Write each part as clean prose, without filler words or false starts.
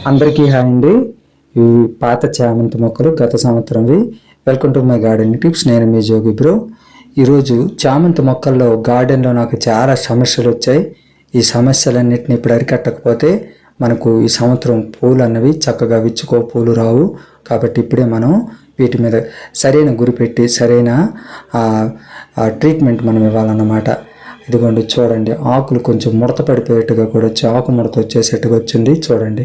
అందరికీ హాయ్ అండి. ఈ పాత చామంతి మొక్కలు గత సంవత్సరంవి. Welcome to my garden tips. నేను మీ జోగి బ్రో. ఈరోజు చామంతి మొక్కల్లో గార్డెన్లో నాకు చాలా సమస్యలు వచ్చాయి. ఈ సమస్యలన్నింటినీ ఇప్పుడు అరికట్టకపోతే మనకు ఈ సంవత్సరం పూలు అన్నవి చక్కగా విచ్చుకో పూలు రావు. కాబట్టి ఇప్పుడే మనం వీటి మీద సరైన గురి పెట్టి సరైన ట్రీట్మెంట్ మనం ఇవ్వాలన్నమాట. ఇదిగోండి చూడండి, ఆకులు కొంచెం ముడత పడిపోయేట్టుగా కూడా వచ్చి ఆకు ముడత వచ్చేసేట్టుగా వచ్చింది. చూడండి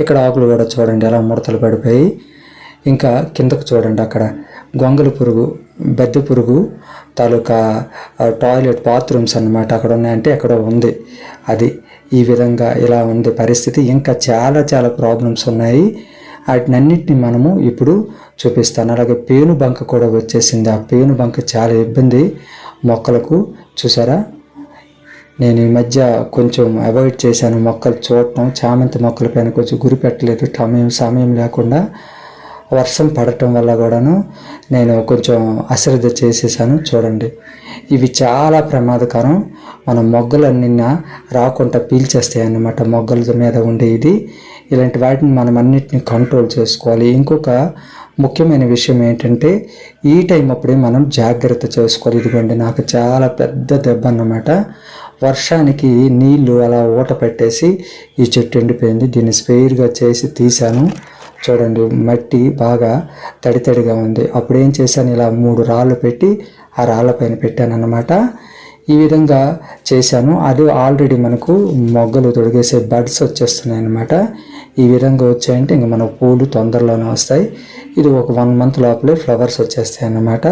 ఇక్కడ ఆకులు కూడా చూడండి ఎలా ముడతలు పడిపోయి. ఇంకా కిందకు చూడండి, అక్కడ గొంగలి పురుగు, బెద్ద పురుగు తాలూకా టాయిలెట్ బాత్రూమ్స్ అన్నమాట అక్కడ ఉన్నాయంటే ఎక్కడో ఉంది. అది ఈ విధంగా ఇలా ఉంది పరిస్థితి. ఇంకా చాలా చాలా ప్రాబ్లమ్స్ ఉన్నాయి. వాటినన్నింటినీ మనము ఇప్పుడు చూపిస్తాను. అలాగే పేను బంక కూడా వచ్చేసింది. ఆ పేను బంక చాలా ఇబ్బంది మొక్కలకు. చూసారా, నేను ఈ మధ్య కొంచెం అవాయిడ్ చేశాను మొక్కలు చూడటం. చామంతి మొక్కల పైన కొంచెం గురి పెట్టలేదు, సమయం లేకుండా వర్షం పడటం వల్ల కూడాను నేను కొంచెం అశ్రద్ధ చేసేసాను. చూడండి, ఇవి చాలా ప్రమాదకరం. మన మొగ్గలన్నీ రాకుండా పీల్చేస్తాయి అన్నమాట. మొగ్గల మీద ఉండే ఇది. ఇలాంటి వాటిని మనం అన్నిటిని కంట్రోల్ చేసుకోవాలి. ఇంకొక ముఖ్యమైన విషయం ఏంటంటే ఈ టైం అప్పుడే మనం జాగ్రత్త చేసుకోవాలి. ఇదిగోండి, నాకు చాలా పెద్ద దెబ్బ అన్నమాట. వర్షానికి నీళ్లు అలా ఊట పెట్టేసి ఈ చెట్టు ఎండిపోయింది. దీన్ని స్పేర్గా చేసి తీశాను. చూడండి, మట్టి బాగా తడితడిగా ఉంది. అప్పుడు ఏం చేశాను, ఇలా 3 రాళ్ళు పెట్టి ఆ రాళ్ళ పైన పెట్టాను అన్నమాట. ఈ విధంగా చేశాను. అది ఆల్రెడీ మనకు మొగ్గలు తొడిగేసే బడ్స్ వచ్చేస్తున్నాయి అన్నమాట. ఈ విధంగా వచ్చాయంటే ఇంక మన పూలు తొందరలోనే వస్తాయి. ఇది ఒక 1 మంత్ లోపలే ఫ్లవర్స్ వచ్చేస్తాయి అన్నమాట.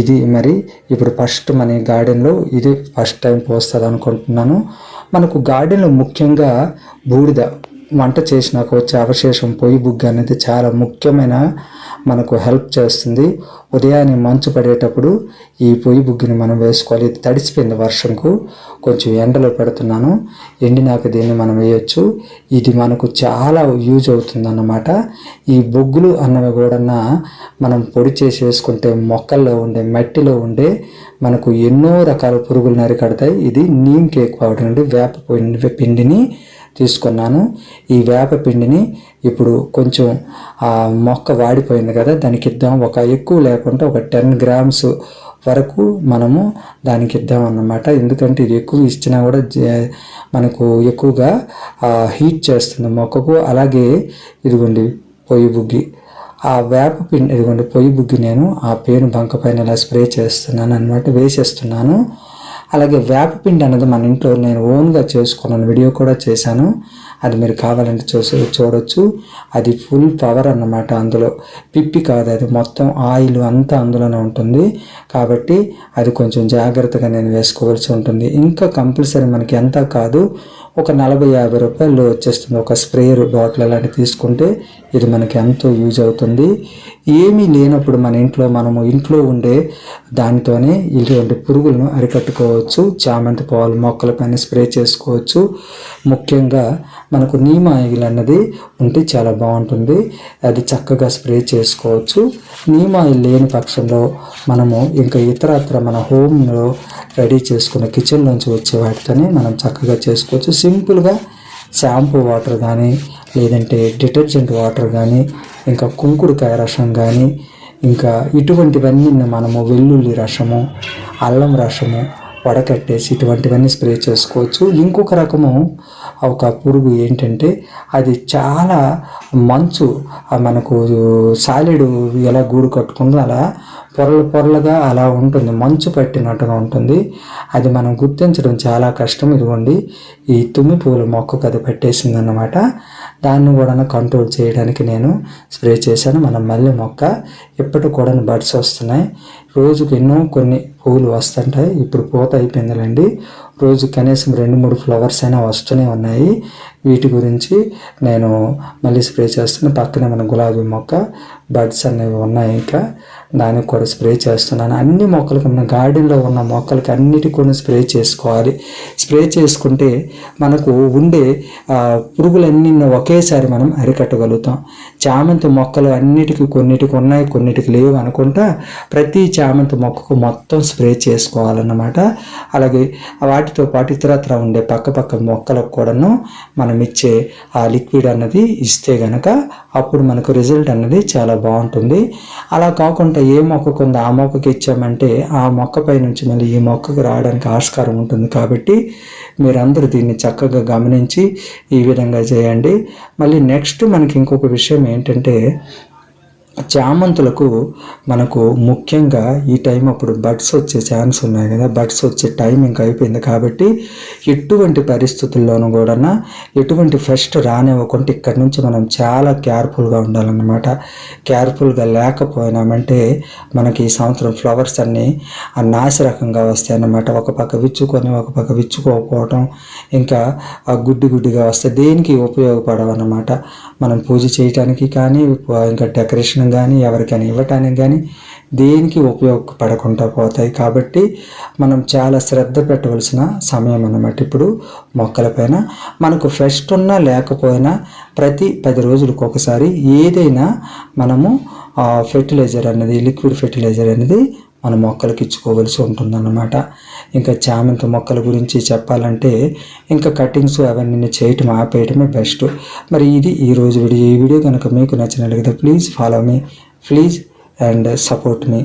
ఇది మరి ఇప్పుడు ఫస్ట్ మన గార్డెన్లో ఇది ఫస్ట్ టైం పోస్తుంది అనుకుంటున్నాను. మనకు గార్డెన్లో ముఖ్యంగా బూడిద, వంట చేసినాక వచ్చే అవశేషం పొయ్యి బుగ్గ అనేది చాలా ముఖ్యమైన మనకు హెల్ప్ చేస్తుంది. ఉదయాన్నే మంచు పడేటప్పుడు ఈ పొయ్యి బుగ్గిని మనం వేసుకోవాలి. ఇది తడిసిపోయింది వర్షంకు, కొంచెం ఎండలో పెడుతున్నాను. ఎండినాక దీన్ని మనం వేయచ్చు. ఇది మనకు చాలా యూజ్ అవుతుంది అన్నమాట. ఈ బొగ్గులు అన్నవి కూడా మనం పొడి చేసి వేసుకుంటే మొక్కల్లో ఉండే మట్టిలో ఉండే మనకు ఎన్నో రకాల పురుగులను అరికడతాయి. ఇది నీమ్ కేక్ పౌడర్ అండి, వేప పిండిని తీసుకున్నాను. ఈ వేప పిండిని ఇప్పుడు కొంచెం మొక్క వాడిపోయింది కదా, దానికి ఇద్దాం. ఎక్కువ లేకుండా ఒక 10 grams వరకు మనము దానికి ఇద్దాం అన్నమాట. ఎందుకంటే ఇది ఎక్కువ ఇచ్చినా కూడా మనకు ఎక్కువగా హీట్ చేస్తుంది మొక్కకు. అలాగే ఇదిగోండి పొయ్యి బుగ్గి, ఆ వేప పిండి ఇదిగోండి పొయ్యి బుగ్గి నేను ఆ పేను బంక పైన ఇలా స్ప్రే చేస్తున్నాను అన్నమాట, వేసేస్తున్నాను. అలాగే వేపపిండి అనేది మన ఇంట్లో నేను ఓన్గా చేసుకున్నాను, వీడియో కూడా చేశాను. అది మీరు కావాలంటే చూడొచ్చు. అది ఫుల్ పవర్ అన్నమాట. అందులో పిప్పి కాదు, అది మొత్తం ఆయిల్ అంతా అందులోనే ఉంటుంది. కాబట్టి అది కొంచెం జాగ్రత్తగా నేను వేసుకోవాల్సి ఉంటుంది. ఇంకా కంపల్సరీ మనకి ఎంత కాదు, ఒక 40-50 రూపాయలు వచ్చేస్తుంది ఒక స్ప్రేయర్ బాటిల్ అలాంటివి తీసుకుంటే. ఇది మనకి ఎంతో యూజ్ అవుతుంది. ఏమీ లేనప్పుడు మన ఇంట్లో ఉండే దానితోనే ఇటువంటి పురుగులను అరికట్టుకోవచ్చు. చామంతి పూల మొక్కలపైన స్ప్రే చేసుకోవచ్చు. ముఖ్యంగా మనకు నీమ్ ఆయిల్ అన్నది ఉంటే చాలా బాగుంటుంది, అది చక్కగా స్ప్రే చేసుకోవచ్చు. నీమ్ ఆయిల్ లేని పక్షంలో మనము ఇంకా ఇతరత్ర మన హోమ్లో రెడీ చేసుకున్న కిచెన్లోంచి వచ్చే వాటితోనే మనం చక్కగా చేసుకోవచ్చు. సింపుల్గా షాంపూ వాటర్ కానీ, లేదంటే డిటర్జెంట్ వాటర్ కానీ, ఇంకా కుంకుడుకాయ రసం కానీ, ఇంకా ఇటువంటివన్నీ మనము వెల్లుల్లి రసము, అల్లం రసము వడకట్టేసి ఇటువంటివన్నీ స్ప్రే చేసుకోవచ్చు. ఇంకొక రకము ఒక పురుగు ఏంటంటే అది చాలా మంచు మనకు సాలిడ్ ఎలా గూడు కట్టుకుందో అలా పొరలుగా అలా ఉంటుంది, మంచు పట్టినట్టుగా ఉంటుంది. అది మనం గుర్తించడం చాలా కష్టం. ఇదిగోండి, ఈ తుమ్మి పూల మొక్కకు అది పట్టేసింది అన్నమాట. దాన్ని కూడా కంట్రోల్ చేయడానికి నేను స్ప్రే చేశాను. మన మల్లె మొక్క ఇప్పటికి కూడా బడ్స్ వస్తున్నాయి. రోజుకు కొన్ని పువ్వులు వస్తుంటాయి. ఇప్పుడు పూత అయిపోయిందిలేండి. రోజు కనీసం 2-3 ఫ్లవర్స్ అయినా వస్తూనే ఉన్నాయి. వీటి గురించి నేను మళ్ళీ స్ప్రే చేస్తున్న. పక్కనే మన గులాబీ మొక్క బడ్స్ అనేవి ఉన్నాయి. ఇంకా దానికి కూడా స్ప్రే చేస్తున్నాను. అన్ని మొక్కలకి మన గార్డెన్లో ఉన్న మొక్కలకి అన్నిటికీ కూడా స్ప్రే చేసుకోవాలి. స్ప్రే చేసుకుంటే మనకు ఉండే పురుగులన్నీ ఒకేసారి మనం అరికట్టగలుగుతాం. చామంతి మొక్కలు అన్నిటికీ కొన్నిటికి ఉన్నాయి, కొన్నిటికి లేవు అనుకుంటా ప్రతి చామంతి మొక్కకు మొత్తం స్ప్రే చేసుకోవాలన్నమాట. అలాగే వాటితో పాటు ఇతరత్ర ఉండే పక్క మొక్కలకు కూడాను మనం ఇచ్చే ఆ లిక్విడ్ అన్నది ఇస్తే గనక అప్పుడు మనకు రిజల్ట్ అన్నది చాలా బాగుంటుంది. అలా కాకుండా ఏ మొక్కకు ఉందో ఆ మొక్కకి ఇచ్చామంటే ఆ మొక్కపై నుంచి మళ్ళీ ఈ మొక్కకు రావడానికి ఆస్కారం ఉంటుంది. కాబట్టి మీరందరూ దీన్ని చక్కగా గమనించి ఈ విధంగా చేయండి. మళ్ళీ నెక్స్ట్ మనకి ఇంకొక విషయం ఏంటంటే, చామంతులకు మనకు ముఖ్యంగా ఈ టైం అప్పుడు బడ్స్ వచ్చే ఛాన్స్ ఉన్నాయి కదా, బడ్స్ వచ్చే టైం ఇంకా అయిపోయింది. కాబట్టి ఎటువంటి పరిస్థితుల్లోనూ కూడా ఎటువంటి ఫస్ట్ రానివ్వకుండా ఇక్కడి నుంచి మనం చాలా కేర్ఫుల్గా ఉండాలన్నమాట. కేర్ఫుల్గా లేకపోయినామంటే మనకి ఈ సంవత్సరం ఫ్లవర్స్ అన్నీ నాసిరకంగా వస్తాయి అన్నమాట. ఒక పక్క విచ్చుకొని ఒక పక్క విచ్చుకోకపోవటం, ఇంకా గుడ్డిగా వస్తాయి. దేనికి ఉపయోగపడవన్నమాట. మనం పూజ చేయటానికి కానీ, ఇంకా డెకరేషన్ కానీ, ఎవరికైనా ఇవ్వటానికి కానీ దేనికి ఉపయోగపడకుండా పోతాయి. కాబట్టి మనం చాలా శ్రద్ధ పెట్టవలసిన సమయం అన్నమాట ఇప్పుడు మొక్కలపైన. మనకు ఫెస్ట్ ఉన్నా లేకపోయినా ప్రతి 10 రోజులకు ఒకసారి ఏదైనా మనము ఫెర్టిలైజర్ అనేది, లిక్విడ్ ఫెర్టిలైజర్ అనేది మన మొక్కలకి ఇచ్చుకోవలసి ఉంటుందన్నమాట. ఇంకా చామంతి మొక్కల గురించి చెప్పాలంటే ఇంకా కటింగ్స్ అవన్నీ చేయటం ఆపేయటమే బెస్ట్. మరి ఇది ఈరోజు వీడియో. ఈ వీడియో కనుక మీకు నచ్చినట్లయితే please follow me, please and support me.